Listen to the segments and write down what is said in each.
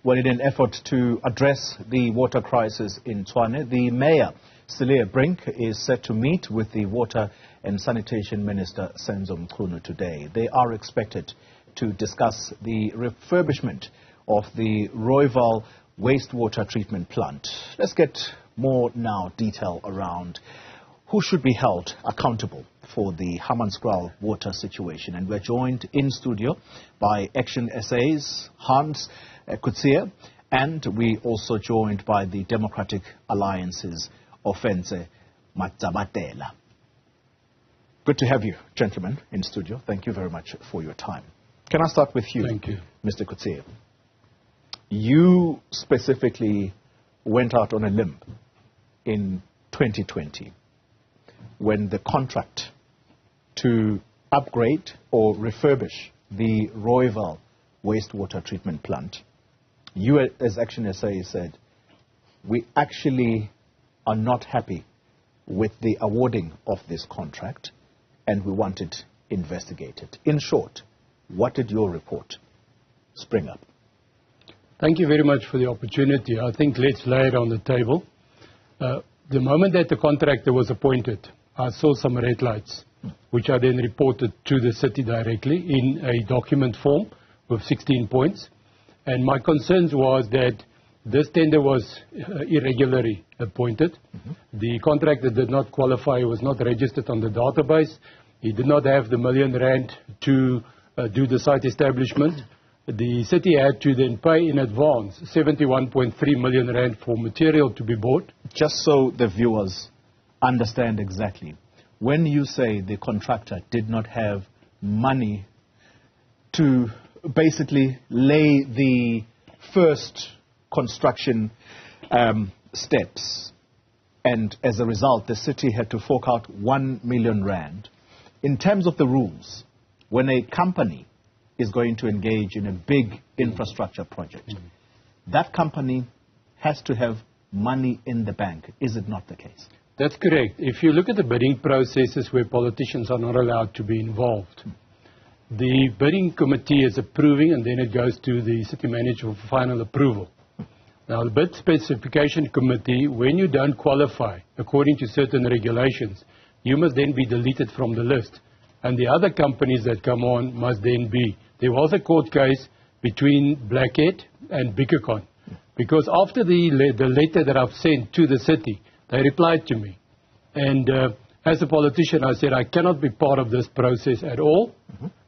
Well, in an effort to address the water crisis in Tshwane, the mayor, Cilliers Brink, is set to meet with the Water and Sanitation Minister, Senzo Mchunu, today. They are expected to discuss the refurbishment of the Rooiwal WasteWater Treatment Plant. Let's get more now detail around who should be held accountable for the Hammanskraal water situation. And we're joined in studio by ActionSA's Hans Coetzee, and we also joined by the Democratic Alliance's Ofentse, Madzebatela. Good to have you, gentlemen, in studio. Thank you very much for your time. Can I start with you, Thank you, Mr. Coetzee? You specifically went out on a limb in 2020 when the contract to upgrade or refurbish the Rooiwal WasteWater Treatment Plant, you as ActionSA said, we actually are not happy with the awarding of this contract and we want it investigated. In short, what did your report spring up? Thank you very much for the opportunity. I think let's lay it on the table. The moment that the contractor was appointed, I saw some red lights, which I then reported to the city directly in a document form with 16 points. And my concerns was that this tender was irregularly appointed. The contractor did not qualify, was not registered on the database. He did not have the R1 million to do the site establishment. The city had to then pay in advance 71.3 million rand for material to be bought. Just so the viewers understand exactly, when you say the contractor did not have money to basically lay the first construction steps, and as a result the city had to fork out R1 million, in terms of the rules, when a company is going to engage in a big infrastructure project, that company has to have money in the bank. Is it not the case? That's correct. If you look at the bidding processes where politicians are not allowed to be involved, the bidding committee is approving and then it goes to the city manager for final approval. Now, the bid specification committee, when you don't qualify according to certain regulations, you must then be deleted from the list. And the other companies that come on must then be. There was a court case between Blackhead and Bickercon, because after the letter that I've sent to the city, they replied to me. And as a politician, I said, I cannot be part of this process at all.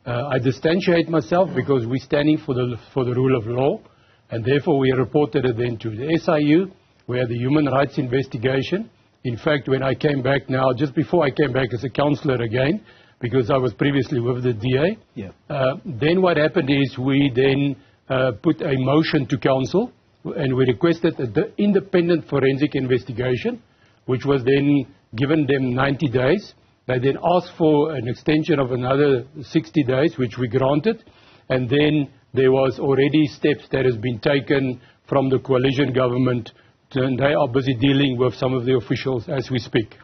I distantiate myself because we're standing for the rule of law. And therefore, we reported it then to the SIU. We had the human rights investigation. In fact, when I came back now, just before I came back as a councillor again, because I was previously with the DA, then what happened is we then put a motion to council and we requested the independent forensic investigation, which was then given them 90 days. They then asked for an extension of another 60 days, which we granted. And then there was already steps that has been taken from the coalition government, and they are busy dealing with some of the officials as we speak.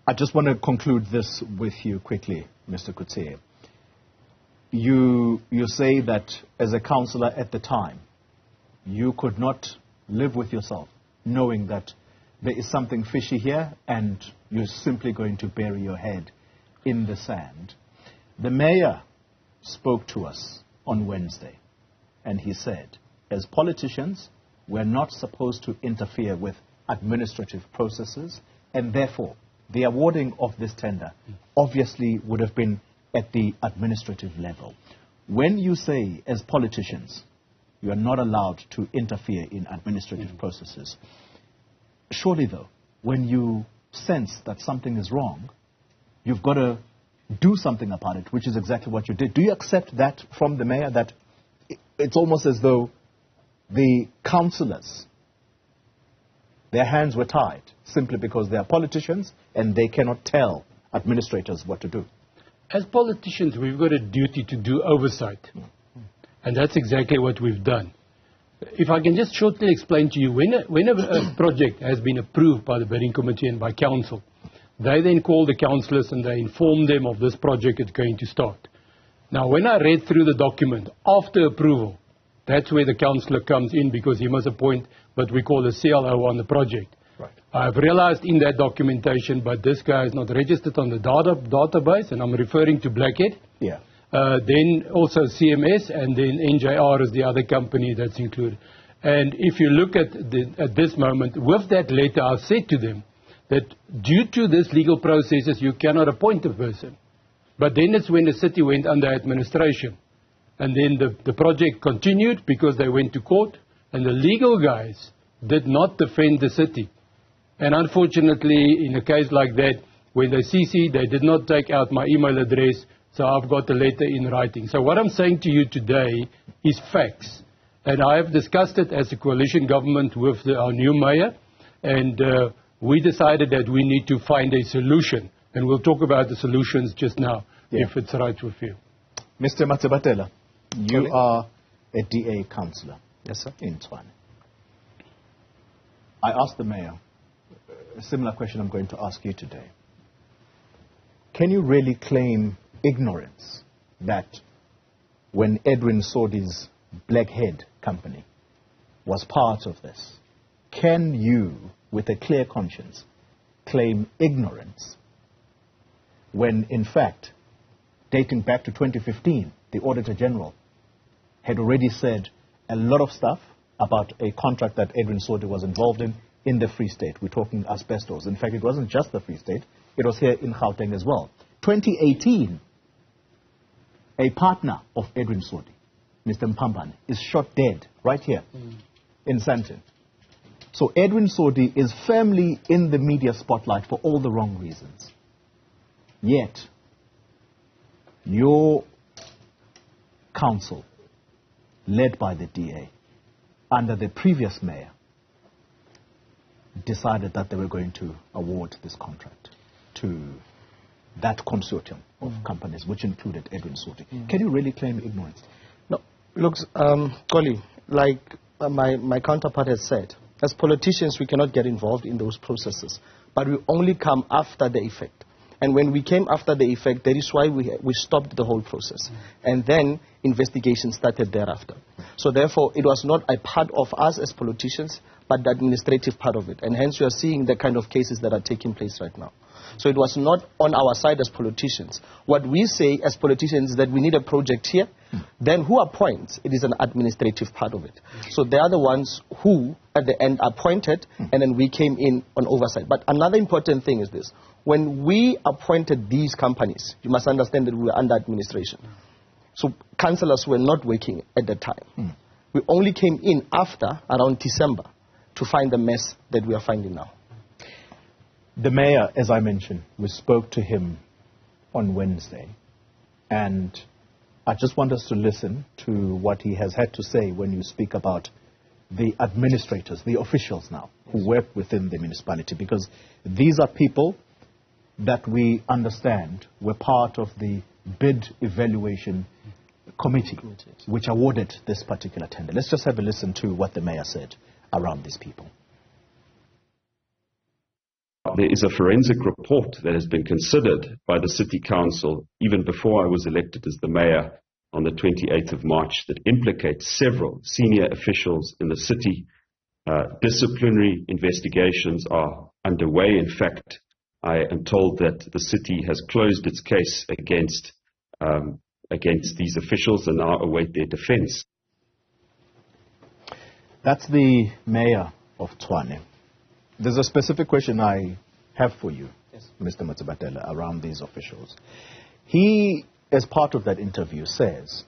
I just want to conclude this with you quickly, Mr. Coetzee. You say that as a councillor at the time, you could not live with yourself knowing that there is something fishy here and you're simply going to bury your head in the sand. The mayor spoke to us on Wednesday and he said, as politicians, we're not supposed to interfere with administrative processes, and therefore the awarding of this tender obviously would have been at the administrative level. When you say, as politicians, you are not allowed to interfere in administrative processes, surely though, when you sense that something is wrong, you've got to do something about it, which is exactly what you did. Do you accept that from the mayor, that it's almost as though the councillors, their hands were tied simply because they are politicians and they cannot tell administrators what to do? As politicians, we've got a duty to do oversight. And that's exactly what we've done. If I can just shortly explain to you, when a project has been approved by the bidding committee and by council, they then call the councillors and they inform them of this project is going to start. Now, when I read through the document after approval, That's where the councillor comes in, because he must appoint what we call a CLO on the project. Right. I've realized in that documentation, but this guy is not registered on the database, and I'm referring to Blackhead. Yeah. Then also CMS, and then NJR is the other company that's included. And if you look at this moment, with that letter, I've said to them that due to this legal processes, you cannot appoint a person. But then it's when the city went under administration. And then the project continued because they went to court, and the legal guys did not defend the city. And unfortunately, in a case like that, when they CC, they did not take out my email address, so I've got the letter in writing. So what I'm saying to you today is facts. And I have discussed it as a coalition government with our new mayor, and we decided that we need to find a solution. And we'll talk about the solutions just now, if it's right with you. Mr. Madzebatela, you are a DA councillor. Yes, sir. In Tshwane. I asked the mayor a similar question I'm going to ask you today. Can you really claim ignorance that when Edwin Sodi's Blackhead company was part of this, can you, with a clear conscience, claim ignorance when, in fact, dating back to 2015, the Auditor General had already said a lot of stuff about a contract that Edwin Sodi was involved in the Free State? We're talking asbestos. In fact, it wasn't just the Free State. It was here in Gauteng as well. 2018, a partner of Edwin Sodi, Mr. Mpambane, is shot dead right here in Sandton. So Edwin Sodi is firmly in the media spotlight for all the wrong reasons. Yet, your council, led by the DA, under the previous mayor, decided that they were going to award this contract to that consortium of companies, which included Edwin Sodi. Can you really claim ignorance? No, look, Collie, like my counterpart has said, as politicians, we cannot get involved in those processes, but we only come after the effect. And when we came after the effect, that is why we stopped the whole process. And then investigation started thereafter. So therefore, it was not a part of us as politicians, but the administrative part of it. And hence, you are seeing the kind of cases that are taking place right now. So it was not on our side as politicians. What we say as politicians is that we need a project here. Then who appoints? It is an administrative part of it. So they are the ones who, at the end, appointed, and then we came in on oversight. But another important thing is this. When we appointed these companies, you must understand that we were under administration. So councillors were not working at the time. We only came in after, around December, to find the mess that we are finding now. The mayor, as I mentioned, we spoke to him on Wednesday, and I just want us to listen to what he has had to say when you speak about the administrators, the officials now, who work within the municipality, because these are people that we understand were part of the bid evaluation committee, which awarded this particular tender. Let's just have a listen to what the mayor said around these people. There is a forensic report that has been considered by the City Council even before I was elected as the mayor on the 28th of March that implicates several senior officials in the city. Disciplinary investigations are underway. In fact, I am told that the city has closed its case against these officials and now await their defense. That's the mayor of Tshwane. There's a specific question I have for you, Mr. Madzebatela, around these officials. He, as part of that interview, says,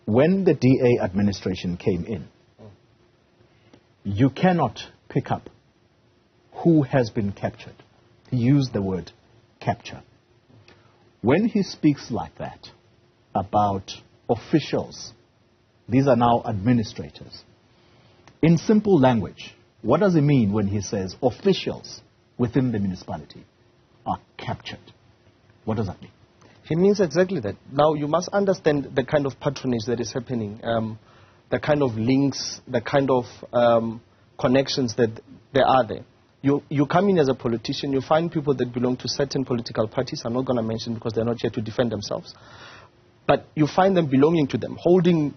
when the DA administration came in, you cannot pick up who has been captured. He used the word capture. When he speaks like that about officials, these are now administrators, in simple language, what does he mean when he says officials within the municipality are captured? What does that mean? He means exactly that. Now, you must understand the kind of patronage that is happening, the kind of links, the kind of connections that there are there. You come in as a politician, you find people that belong to certain political parties. I'm not going to mention because they're not here to defend themselves. But you find them belonging to them, holding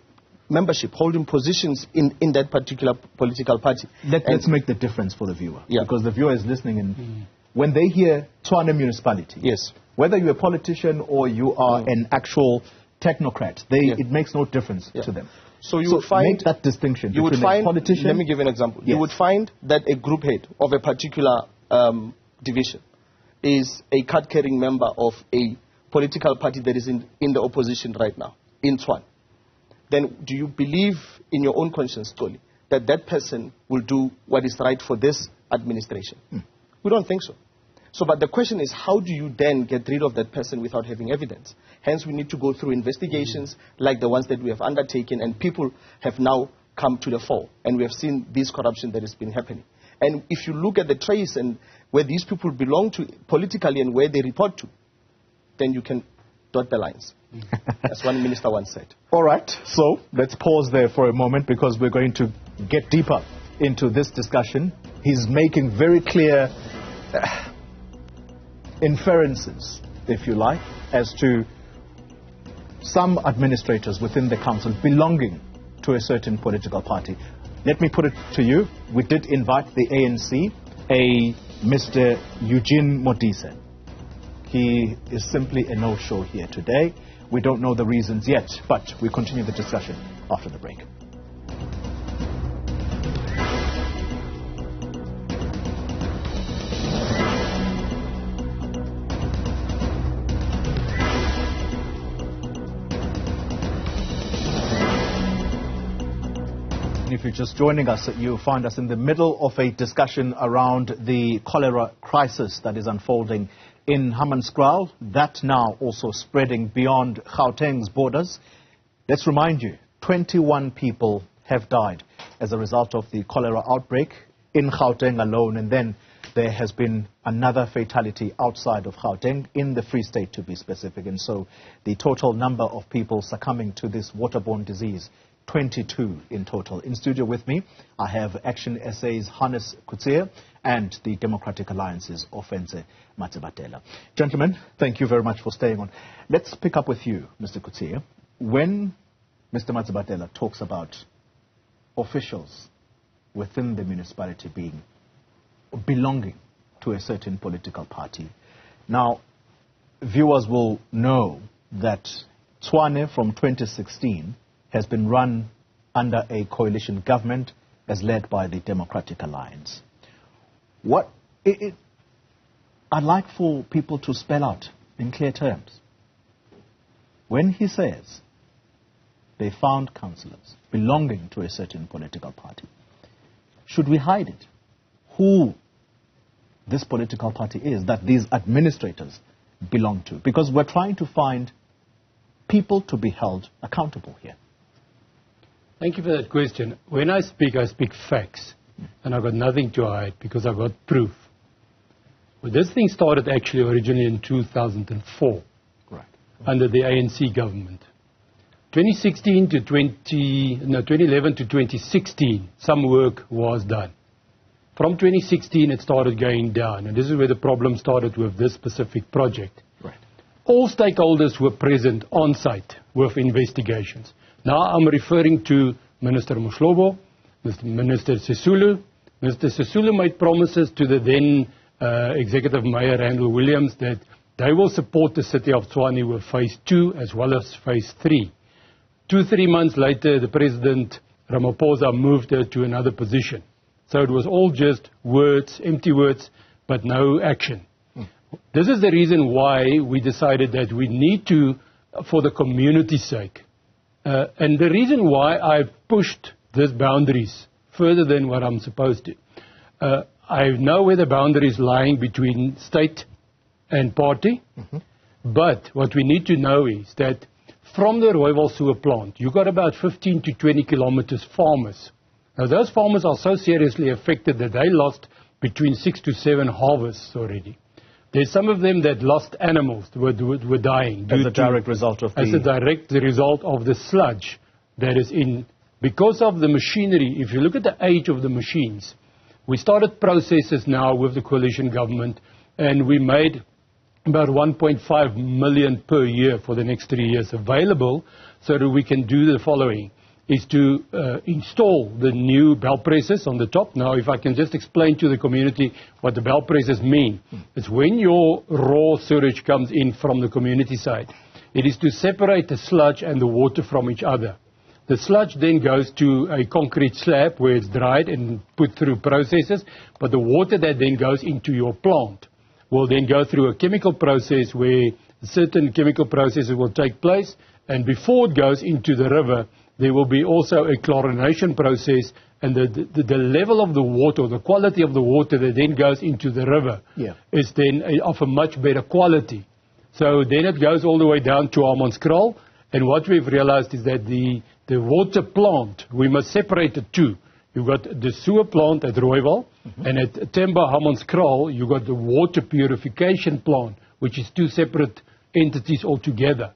membership, holding positions in that particular political party. Let's make the difference for the viewer. Yeah. Because the viewer is listening, and when they hear Tshwane municipality, yes, whether you're a politician or you are an actual technocrat, it makes no difference to them. So you would find make that distinction. You would find. Politician. Let me give you an example. Yes. You would find that a group head of a particular division is a card-carrying member of a political party that is in the opposition right now in Tshwane. Then do you believe in your own conscience, Toli, that that person will do what is right for this administration? We don't think so. So, but the question is, how do you then get rid of that person without having evidence? Hence, we need to go through investigations like the ones that we have undertaken, and people have now come to the fore, and we have seen this corruption that has been happening. And if you look at the trace and where these people belong to politically and where they report to, then you can dot the lines. As one minister once said. All right, so let's pause there for a moment because we're going to get deeper into this discussion. He's making very clear inferences, if you like, as to some administrators within the council belonging to a certain political party. Let me put it to you. We did invite the ANC, a Mr. Eugene Modise. He is simply a no-show here today. We don't know the reasons yet, but we continue the discussion after the break. If you're just joining us, you find us in the middle of a discussion around the cholera crisis that is unfolding in Hammanskraal, that now also spreading beyond Gauteng's borders. Let's remind you, 21 people have died as a result of the cholera outbreak in Gauteng alone, and then there has been another fatality outside of Gauteng, in the Free State to be specific, and so the total number of people succumbing to this waterborne disease, 22 in total. In studio with me, I have ActionSA's Coetzee and the Democratic Alliance's Ofentse Madzebatela. Gentlemen, thank you very much for staying on. Let's pick up with you, Mr. Coetzee. When Mr. Madzebatela talks about officials within the municipality belonging to a certain political party, now viewers will know that Tshwane from 2016 has been run under a coalition government as led by the Democratic Alliance. I'd like for people to spell out in clear terms. When he says they found councillors belonging to a certain political party, should we hide it? Who this political party is that these administrators belong to? Because we're trying to find people to be held accountable here. Thank you for that question. When I speak facts, and I've got nothing to hide because I've got proof. Well, this thing started actually originally in 2004, right, under the ANC government. 2011 to 2016, some work was done. From 2016, it started going down, and this is where the problem started with this specific project. Right. All stakeholders were present on site with investigations. Now I'm referring to Minister Mhlobo, Minister Sisulu. Mr. Sisulu made promises to the then Executive Mayor Randall Williams that they will support the city of Tshwane with Phase 2 as well as Phase 3. 2-3 months later, the President Ramaphosa moved her to another position. So it was all just words, empty words, but no action. This is the reason why we decided that we need to, for the community's sake, and the reason why I pushed these boundaries further than what I'm supposed to. I know where the boundary is lying between state and party, but what we need to know is that from the Rooiwal sewer plant, you've got about 15 to 20 kilometers farmers. Now those farmers are so seriously affected that they lost between 6 to 7 harvests already. There's some of them that lost animals, were dying. As a direct result of As a direct result of the sludge that is in. Because of the machinery, if you look at the age of the machines, we started processes now with the coalition government, and we made about 1.5 million per year for the next 3 years available so that we can do the following. is to install the new belt presses on the top. Now, if I can just explain to the community what the belt presses mean. It's when your raw sewage comes in from the community side. It is to separate the sludge and the water from each other. The sludge then goes to a concrete slab where it's dried and put through processes, but the water that then goes into your plant will then go through a chemical process where certain chemical processes will take place, and before it goes into the river, there will be also a chlorination process, and the level of the water, the quality of the water that then goes into the river is then of a much better quality. So then it goes all the way down to Hammanskraal, and what we've realized is that the water plant, we must separate the two. You've got the sewer plant at Rooiwal, and at Temba Hammanskraal, you've got the water purification plant, which is two separate entities altogether.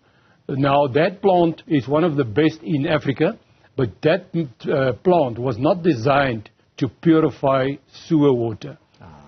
Now, that plant is one of the best in Africa, but that plant was not designed to purify sewer water.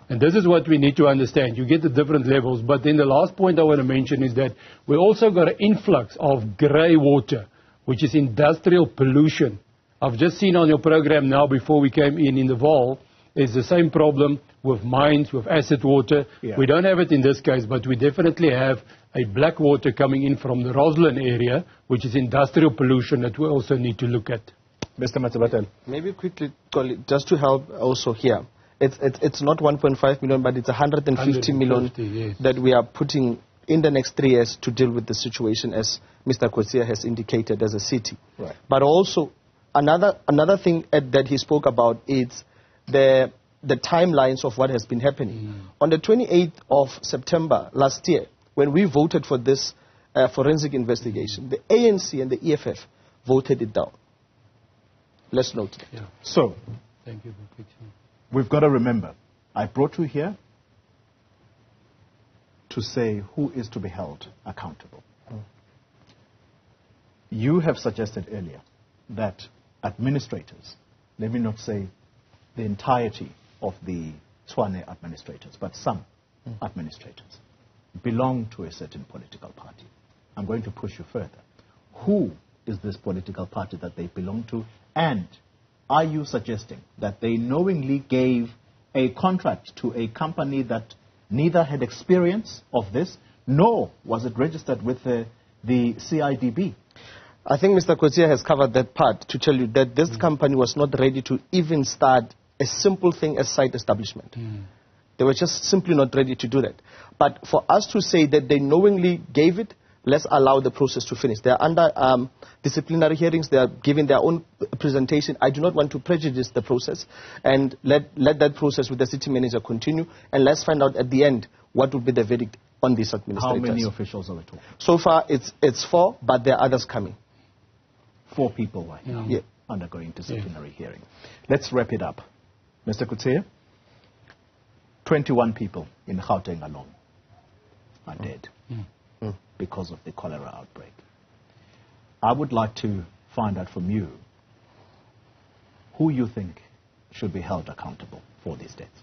And this is what we need to understand. You get the different levels, but then the last point I want to mention is that we also got an influx of grey water, which is industrial pollution. I've just seen on your program now before we came in the Vaal, is the same problem with mines, with acid water. We don't have it in this case, but we definitely have a black water coming in from the Roslyn area, which is industrial pollution that we also need to look at. Mr. Madzebatela. Maybe quickly, just to help also here. It's not 1.5 million, but it's 150 million yes, that we are putting in the next 3 years to deal with the situation, as Mr. Coetzee has indicated, as a city. Right. But also, another thing that he spoke about is the timelines of what has been happening. On the 28th of September last year, when we voted for this forensic investigation, the ANC and the EFF voted it down. Let's note it. So, thank you. We've got to remember, I brought you here to say who is to be held accountable. You have suggested earlier that administrators, let me not say the entirety of the Tshwane administrators, but some administrators belong to a certain political party. I'm going to push you further. Who is this political party that they belong to? And are you suggesting that they knowingly gave a contract to a company that neither had experience of this, nor was it registered with the CIDB? I think Mr. Coetzee has covered that part to tell you that this company was not ready to even start a simple thing as site establishment. They were just simply not ready to do that. But for us to say that they knowingly gave it, let's allow the process to finish. They are under disciplinary hearings. They are giving their own presentation. I do not want to prejudice the process, and let that process with the city manager continue, and let's find out at the end what will be the verdict on these administrators. How many officials are we talking? So far, it's 4, but there are others coming. 4 people right now undergoing disciplinary hearing. Let's wrap it up. Mr. Coetzee, 21 people in Gauteng alone are dead because of the cholera outbreak. I would like to find out from you who you think should be held accountable for these deaths.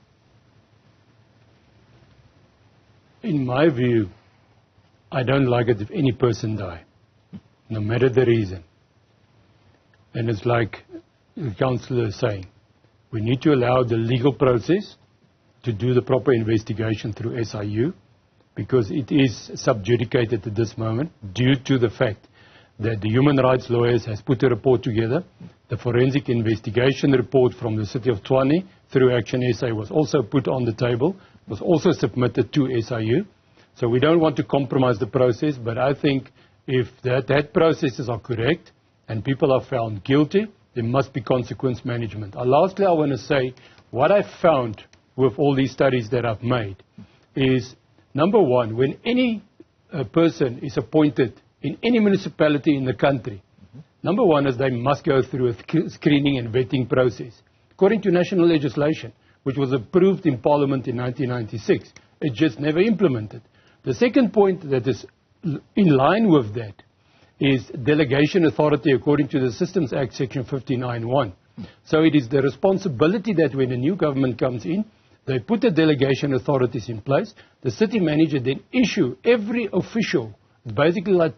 In my view, I don't like it if any person die, no matter the reason. And it's like the councillor is saying, we need to allow the legal process to do the proper investigation through SIU, because it is subjudicated at this moment due to the fact that the human rights lawyers has put a report together. The forensic investigation report from the city of Tshwane through ActionSA was also put on the table, was also submitted to SIU. So we don't want to compromise the process, but I think if that processes are correct and people are found guilty, there must be consequence management. Lastly, I want to say what I found with all these studies that I've made is, number one, when any person is appointed in any municipality in the country, number one is they must go through a screening and vetting process. According to national legislation, which was approved in Parliament in 1996, it just never implemented. The second point that is in line with that is delegation authority according to the Systems Act, Section 59(1). So it is the responsibility that when a new government comes in, they put the delegation authorities in place. The city manager then issue every official, basically like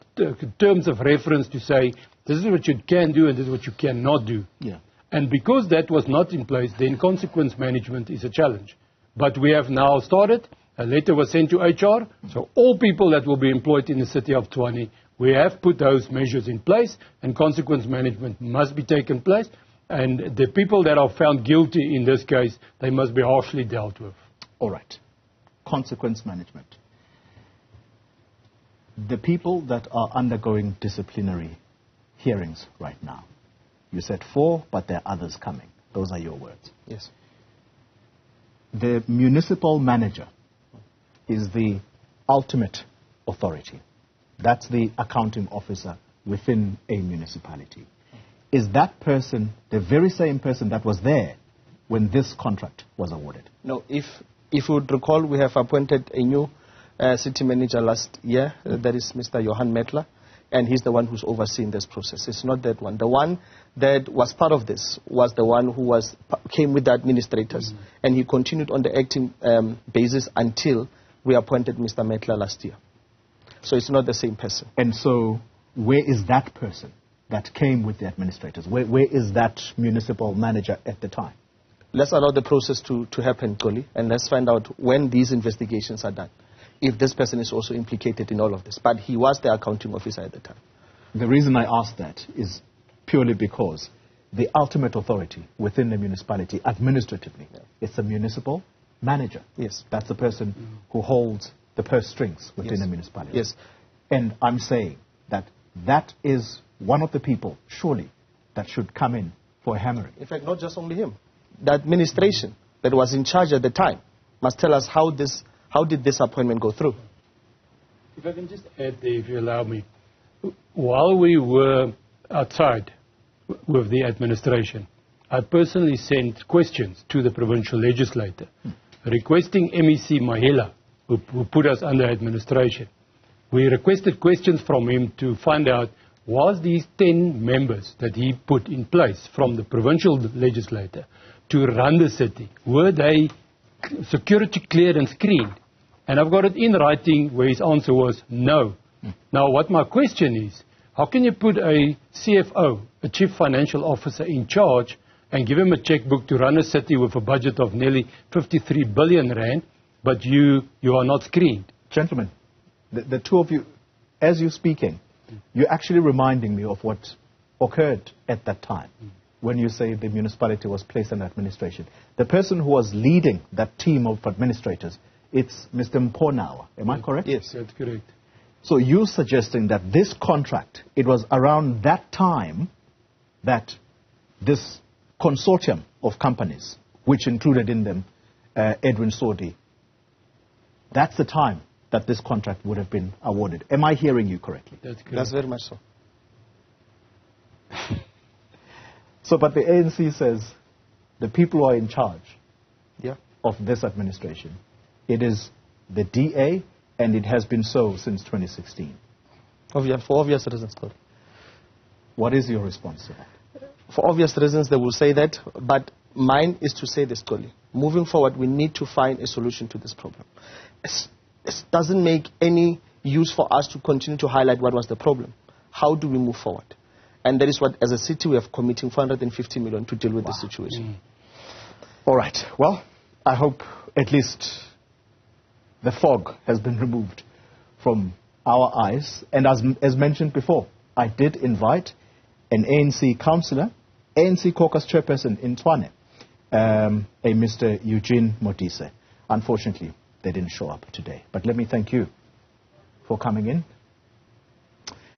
terms of reference to say, This is what you can do and this is what you cannot do. Yeah. And because that was not in place, then consequence management is a challenge. But we have now started. A letter was sent to HR. So all people that will be employed in the city of Tshwane, we have put those measures in place, and consequence management must be taken place. And the people that are found guilty in this case, they must be harshly dealt with. All right. Consequence management. The people that are undergoing disciplinary hearings right now, you said 4, but there are others coming. Those are your words. Yes. The municipal manager is the ultimate authority. That's the accounting officer within a municipality. Is that person the very same person that was there when this contract was awarded? No, if you would recall, we have appointed a new city manager last year. That is Mr. Johan Metler, and he's the one who's overseeing this process. It's not that one. The one that was part of this was the one who came with the administrators, and he continued on the acting basis until we appointed Mr. Metler last year. So it's not the same person. And so where is that person that came with the administrators? Where is that municipal manager at the time? Let's allow the process to happen, Koli, and let's find out when these investigations are done, if this person is also implicated in all of this. But he was the accounting officer at the time. The reason I ask that is purely because the ultimate authority within the municipality, administratively, it's a municipal manager. Yes. That's the person who holds the purse strings within the municipality. Yes. And I'm saying that that is one of the people, surely, that should come in for a hammering. In fact, not just only him. The administration that was in charge at the time must tell us how did this appointment go through. If I can just add there, if you allow me. While we were outside with the administration, I personally sent questions to the provincial legislator requesting MEC Mahela, who put us under administration. We requested questions from him to find out, was these 10 members that he put in place from the provincial legislator to run the city, were they security cleared and screened? And I've got it in writing where his answer was no. Now, what my question is, how can you put a CFO, a Chief Financial Officer, in charge and give him a checkbook to run a city with a budget of nearly 53 billion rand, but you are not screened? Gentlemen, the two of you, as you're speaking, you're actually reminding me of what occurred at that time when you say the municipality was placed under administration. The person who was leading that team of administrators, it's Mr. Mponawa. Am I correct? Yes, that's correct. So you're suggesting that this contract, it was around that time that this consortium of companies, which included in them Edwin Sodi, that's the time that this contract would have been awarded. Am I hearing you correctly? That's correct. That's very much so. So, but the ANC says the people who are in charge Yeah. of this administration, it is the DA, and it has been so since 2016. For obvious reasons, Koli. What is your response to that? For obvious reasons, they will say that, but mine is to say this, Koli. Moving forward, we need to find a solution to this problem. It doesn't make any use for us to continue to highlight what was the problem. How do we move forward? And that is what, as a city, we are committing 450 million to deal with this situation. All right. Well, I hope at least the fog has been removed from our eyes. And as mentioned before, I did invite an ANC councillor, ANC caucus chairperson in Tshwane, a Mr. Eugene Modise. Unfortunately, they didn't show up today. But let me thank you for coming in.